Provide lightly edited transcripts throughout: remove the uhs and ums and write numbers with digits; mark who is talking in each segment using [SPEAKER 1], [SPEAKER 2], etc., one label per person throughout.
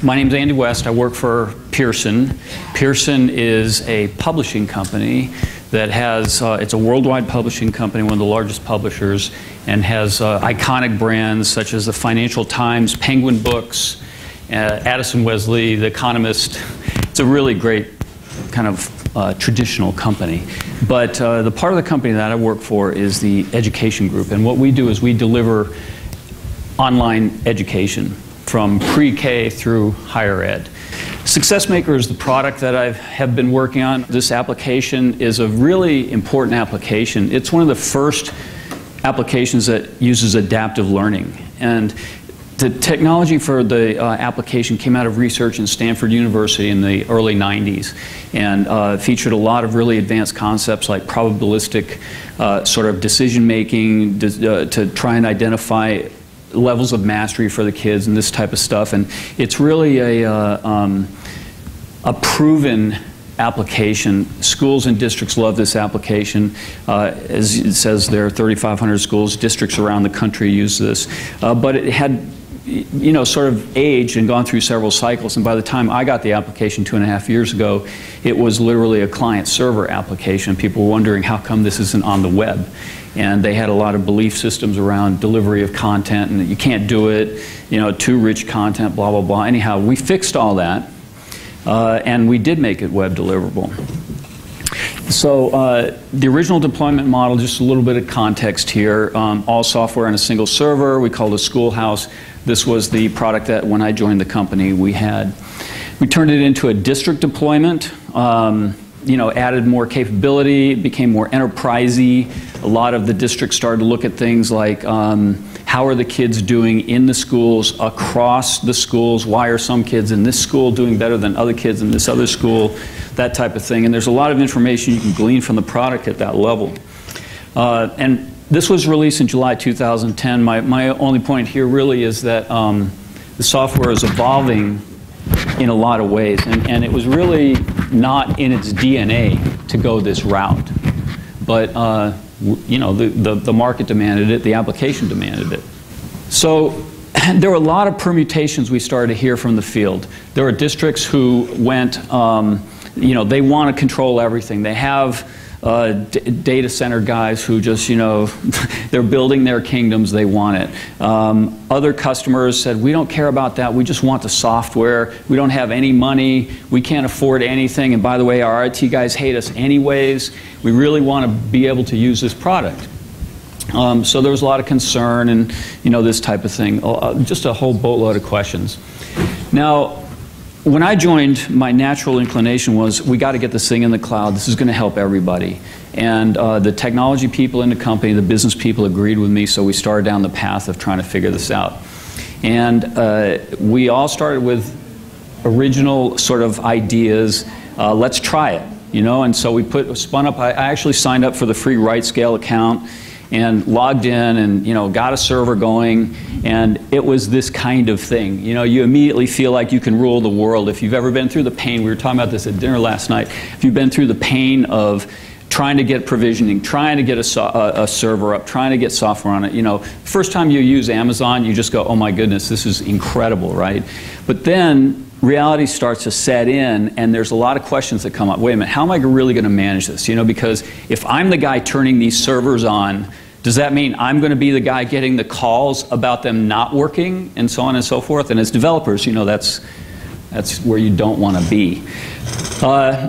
[SPEAKER 1] My name's Andy West. I work for Pearson. Pearson is a publishing company that has, it's a worldwide publishing company, one of the largest publishers, and has iconic brands such as the Financial Times, Penguin Books, Addison Wesley, The Economist. It's a really great kind of traditional company. But the part of the company that I work for is the education group. And what we do is we deliver online education from pre-K through higher ed. Success Maker is the product that I have been working on. This application is a really important application. It's one of the first applications that uses adaptive learning. And the technology for the application came out of research in Stanford University in the early 90s and featured a lot of really advanced concepts like probabilistic sort of decision making to try and identify levels of mastery for the kids and this type of stuff. And it's really a proven application. Schools and districts love this application. As it says there, 3,500 schools, districts around the country use this. But it had, you know, sort of aged and gone through several cycles. And by the time I got the application 2.5 years ago, it was literally a client-server application. People were wondering how come this isn't on the web. And they had a lot of belief systems around delivery of content and that you can't do it, you know, too rich content, blah, blah, blah. Anyhow, we fixed all that. And we did make it web deliverable. So the original deployment model, just a little bit of context here, all software on a single server. We called it Schoolhouse. This was the product that when I joined the company we had. We turned it into a district deployment, you know, added more capability, became more enterprisey. A lot of the districts started to look at things like how are the kids doing in the schools, across the schools, why are some kids in this school doing better than other kids in this other school, that type of thing. And there's a lot of information you can glean from the product at that level. And this was released in July 2010. My only point here really is that the software is evolving in a lot of ways. And it was really not in its DNA to go this route. But you know, the market demanded it, the application demanded it. So there were a lot of permutations we started to hear from the field. There were districts who went, you know, they want to control everything. They have data center guys who just, you know, they're building their kingdoms, they want it. Other customers said, we don't care about that, we just want the software, we don't have any money, we can't afford anything, and by the way, our IT guys hate us anyways, we really want to be able to use this product. So there was a lot of concern and, you know, this type of thing, just a whole boatload of questions. Now, when I joined, my natural inclination was, we got to get this thing in the cloud. This is going to help everybody. And the technology people in the company, the business people agreed with me, so we started down the path of trying to figure this out. And we all started with original sort of ideas. Let's try it, you know. And so we spun up. I actually signed up for the free RightScale account and logged in and, you know, got a server going, and it was this kind of thing. You know, you immediately feel like you can rule the world. If you've ever been through the pain, we were talking about this at dinner last night, if you've been through the pain of trying to get provisioning, trying to get a server up, trying to get software on it, you know, first time you use Amazon, you just go, oh my goodness, this is incredible, right? But then reality starts to set in, and there's a lot of questions that come up. Wait a minute, how am I really going to manage this? You know, because if I'm the guy turning these servers on, does that mean I'm going to be the guy getting the calls about them not working, and so on and so forth? And as developers, you know, that's where you don't want to be.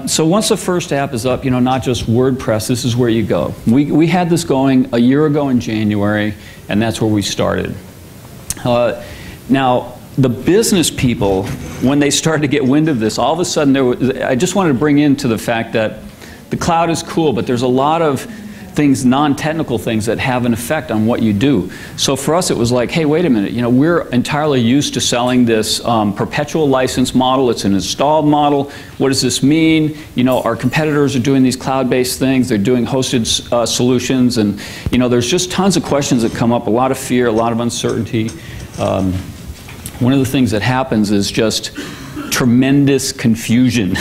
[SPEAKER 1] So once the first app is up, you know, not just WordPress, this is where you go. We had this going a year ago in January, and that's where we started. Now, the business people, when they started to get wind of this, all of a sudden, I just wanted to bring into the fact that the cloud is cool, but there's a lot of things, non-technical things that have an effect on what you do. So for us it was like, hey, wait a minute, you know, we're entirely used to selling this perpetual license model. It's an installed model. What does this mean? You know, our competitors are doing these cloud-based things. They're doing hosted solutions, and, you know, there's just tons of questions that come up, a lot of fear, a lot of uncertainty. One of the things that happens is just tremendous confusion.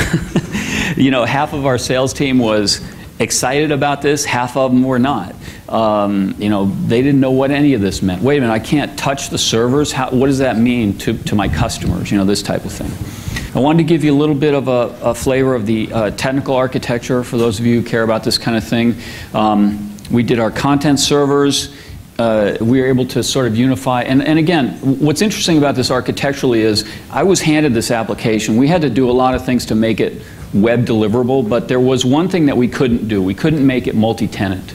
[SPEAKER 1] You know, half of our sales team was excited about this, half of them were not. You know, they didn't know what any of this meant. Wait a minute, I can't touch the servers? What does that mean to my customers? You know, this type of thing. I wanted to give you a little bit of a flavor of the technical architecture for those of you who care about this kind of thing. We did our content servers. We were able to sort of unify. And again, what's interesting about this architecturally is I was handed this application. We had to do a lot of things to make it web deliverable, but there was one thing that we couldn't do. We couldn't make it multi-tenant.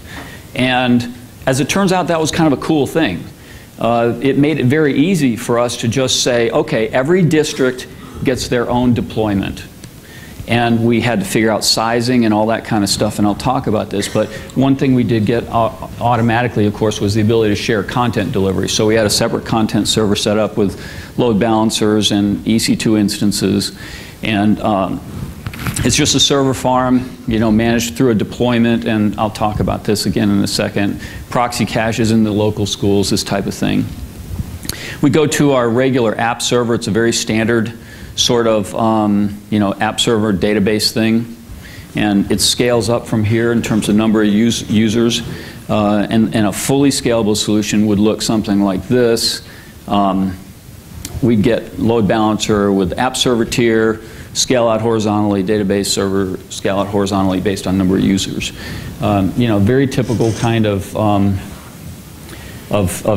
[SPEAKER 1] And as it turns out, that was kind of a cool thing. It made it very easy for us to just say, okay, every district gets their own deployment. And we had to figure out sizing and all that kind of stuff, and I'll talk about this. But one thing we did get automatically, of course, was the ability to share content delivery. So we had a separate content server set up with load balancers and EC2 instances. And it's just a server farm, you know, managed through a deployment, and I'll talk about this again in a second. Proxy caches in the local schools, this type of thing. We go to our regular app server. It's a very standard sort of you know, app server database thing, and it scales up from here in terms of number of users, and a fully scalable solution would look something like this. We get load balancer with app server tier, scale out horizontally, database server, scale out horizontally based on number of users. You know, very typical kind of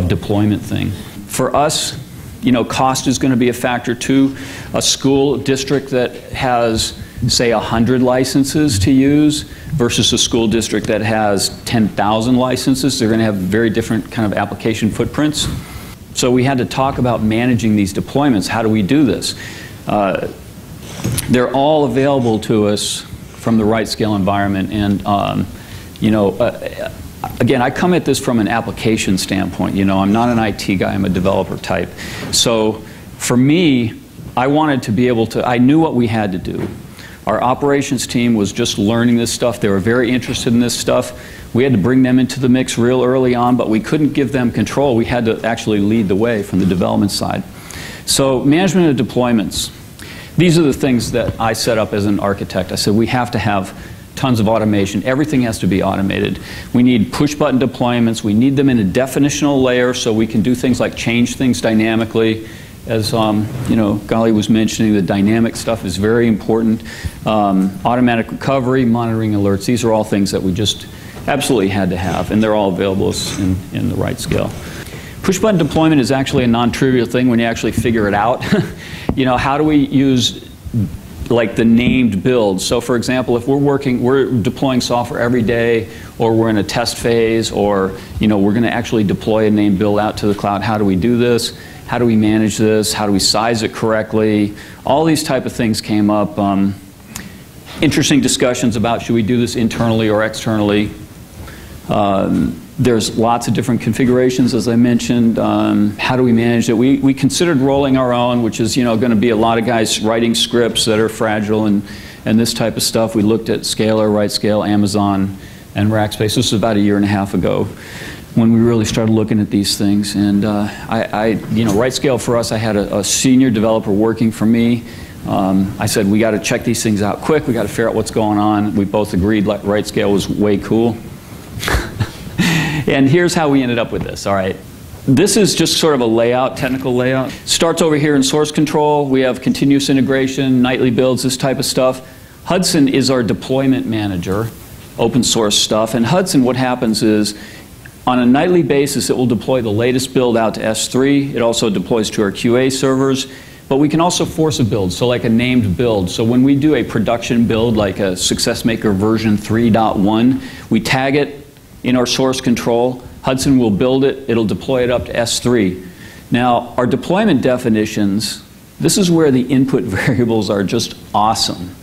[SPEAKER 1] deployment thing. For us, you know, cost is going to be a factor too. A school district that has, say, 100 licenses to use versus a school district that has 10,000 licenses, they're going to have very different kind of application footprints. So we had to talk about managing these deployments. How do we do this? They're all available to us from the RightScale environment, and you know, again, I come at this from an application standpoint. You know, I'm not an IT guy, I'm a developer type. So for me, I wanted to be able to, I knew what we had to do. Our operations team was just learning this stuff. They were very interested in this stuff. We had to bring them into the mix real early on, but we couldn't give them control. We had to actually lead the way from the development side. So management of deployments. These are the things that I set up as an architect. I said we have to have tons of automation. Everything has to be automated. We need push-button deployments. We need them in a definitional layer so we can do things like change things dynamically. As you know, Gali was mentioning, the dynamic stuff is very important. Automatic recovery, monitoring alerts. These are all things that we just absolutely had to have, and they're all available in the RightScale. Push-button deployment is actually a non-trivial thing when you actually figure it out. You know, how do we use like the named builds? So for example, if we're deploying software every day, or we're in a test phase, or you know, we're going to actually deploy a named build out to the cloud, how do we do this? How do we manage this? How do we size it correctly? All these type of things came up. Interesting discussions about should we do this internally or externally. There's lots of different configurations, as I mentioned. How do we manage it? We considered rolling our own, which is, you know, going to be a lot of guys writing scripts that are fragile and this type of stuff. We looked at Scalar, RightScale, Amazon, and Rackspace. This was about 1.5 years ago when we really started looking at these things. And you know, RightScale for us, I had a senior developer working for me. I said, we got to check these things out quick. We got to figure out what's going on. We both agreed RightScale was way cool. And here's how we ended up with this, all right. This is just sort of a layout, technical layout. Starts over here in source control. We have continuous integration, nightly builds, this type of stuff. Hudson is our deployment manager, open source stuff. And Hudson, what happens is, on a nightly basis, it will deploy the latest build out to S3. It also deploys to our QA servers. But we can also force a build, so like a named build. So when we do a production build, like a SuccessMaker version 3.1, we tag it in our source control. Hudson will build it. It'll deploy it up to S3. Now, our deployment definitions, this is where the input variables are just awesome,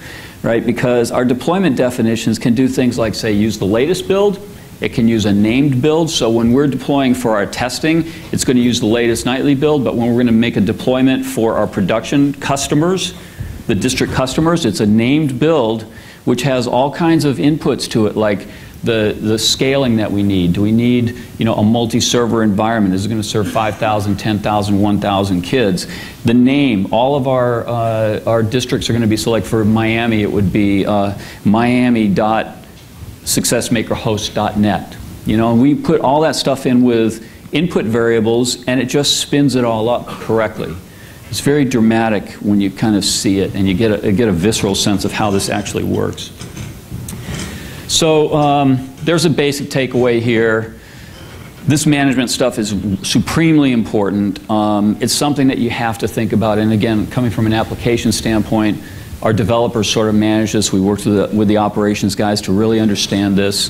[SPEAKER 1] right? Because our deployment definitions can do things like, say, use the latest build. It can use a named build. So when we're deploying for our testing, it's going to use the latest nightly build. But when we're going to make a deployment for our production customers, the district customers, it's a named build, which has all kinds of inputs to it, like the scaling that we need. Do we need, you know, a multi-server environment? Is it going to serve 5,000, 10,000, 1,000 kids? The name, all of our districts are going to be, so like for Miami, it would be miami.successmakerhost.net. You know, and we put all that stuff in with input variables, and it just spins it all up correctly. It's very dramatic when you kind of see it, and you get a visceral sense of how this actually works. So there's a basic takeaway here. This management stuff is supremely important. It's something that you have to think about, and again, coming from an application standpoint, our developers sort of manage this. We worked with the operations guys to really understand this.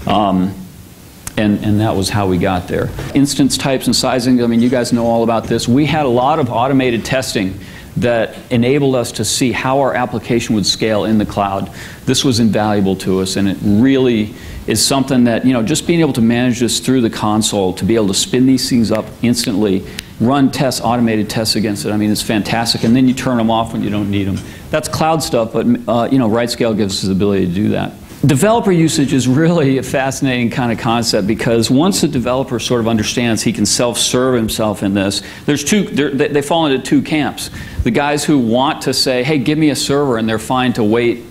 [SPEAKER 1] And that was how we got there. Instance types and sizing, I mean, you guys know all about this. We had a lot of automated testing that enabled us to see how our application would scale in the cloud. This was invaluable to us, and it really is something that, you know, just being able to manage this through the console, to be able to spin these things up instantly, run tests, automated tests against it, I mean, it's fantastic. And then you turn them off when you don't need them. That's cloud stuff, but you know, RightScale gives us the ability to do that. Developer usage is really a fascinating kind of concept, because once the developer sort of understands he can self-serve himself in this, there's they fall into two camps. The guys who want to say, hey, give me a server, and they're fine to wait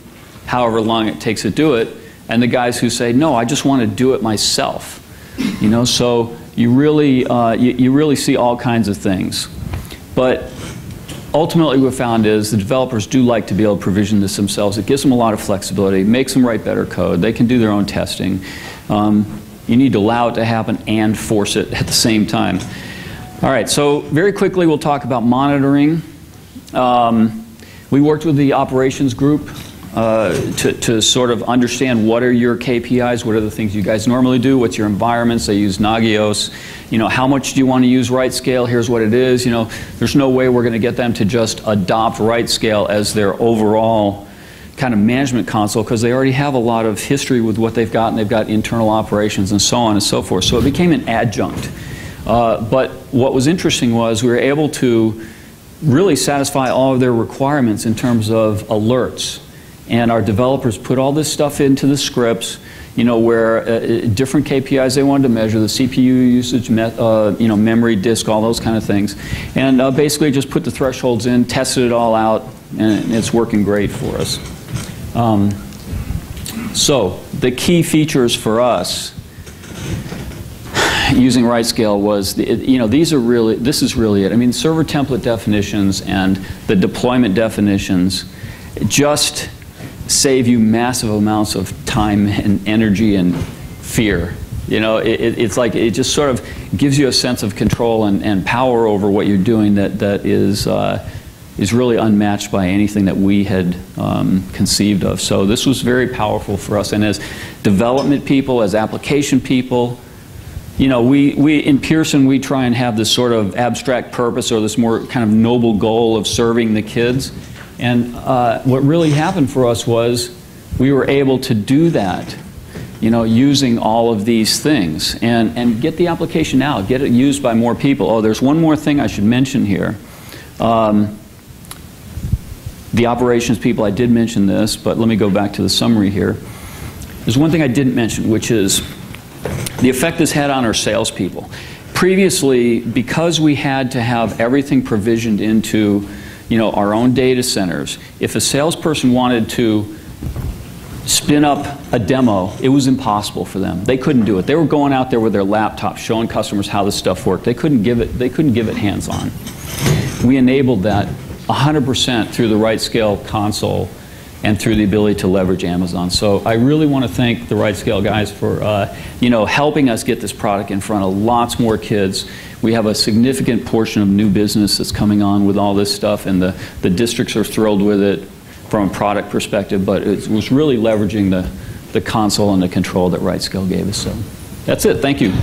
[SPEAKER 1] however long it takes to do it, and the guys who say, no, I just want to do it myself. You know, so you really see all kinds of things. But ultimately, what we found is the developers do like to be able to provision this themselves. It gives them a lot of flexibility, makes them write better code. They can do their own testing. You need to allow it to happen and force it at the same time. All right, so very quickly we'll talk about monitoring. We worked with the operations group to sort of understand what are your KPIs, what are the things you guys normally do, what's your environments. They use Nagios. You know, how much do you want to use RightScale? Here's what it is. You know, there's no way we're going to get them to just adopt RightScale as their overall kind of management console, because they already have a lot of history with what they've got, and they've got internal operations and so on and so forth. So it became an adjunct. But what was interesting was we were able to really satisfy all of their requirements in terms of alerts. And our developers put all this stuff into the scripts, you know, where different KPIs they wanted to measure, the CPU usage, you know, memory, disk, all those kind of things. And basically just put the thresholds in, tested it all out, and it's working great for us. So the key features for us using RightScale was, you know, this is really it. I mean, server template definitions and the deployment definitions just save you massive amounts of time and energy and fear. You know, it's like it just sort of gives you a sense of control and power over what you're doing that is really unmatched by anything that we had conceived of. So this was very powerful for us. And as development people, as application people, you know, we in Pearson, we try and have this sort of abstract purpose, or this more kind of noble goal of serving the kids. And what really happened for us was we were able to do that, you know, using all of these things and get the application out, get it used by more people. Oh, there's one more thing I should mention here. The operations people, I did mention this, but let me go back to the summary here. There's one thing I didn't mention, which is the effect this had on our salespeople. Previously, because we had to have everything provisioned into, you know, our own data centers, if a salesperson wanted to spin up a demo, it was impossible for them. They couldn't do it. They were going out there with their laptop showing customers how this stuff worked. They couldn't give it hands-on. We enabled that 100% through the RightScale console and through the ability to leverage Amazon. So I really want to thank the RightScale guys for you know, helping us get this product in front of lots more kids. We have a significant portion of new business that's coming on with all this stuff, and the districts are thrilled with it from a product perspective, but it was really leveraging the console and the control that RightScale gave us. So that's it. Thank you.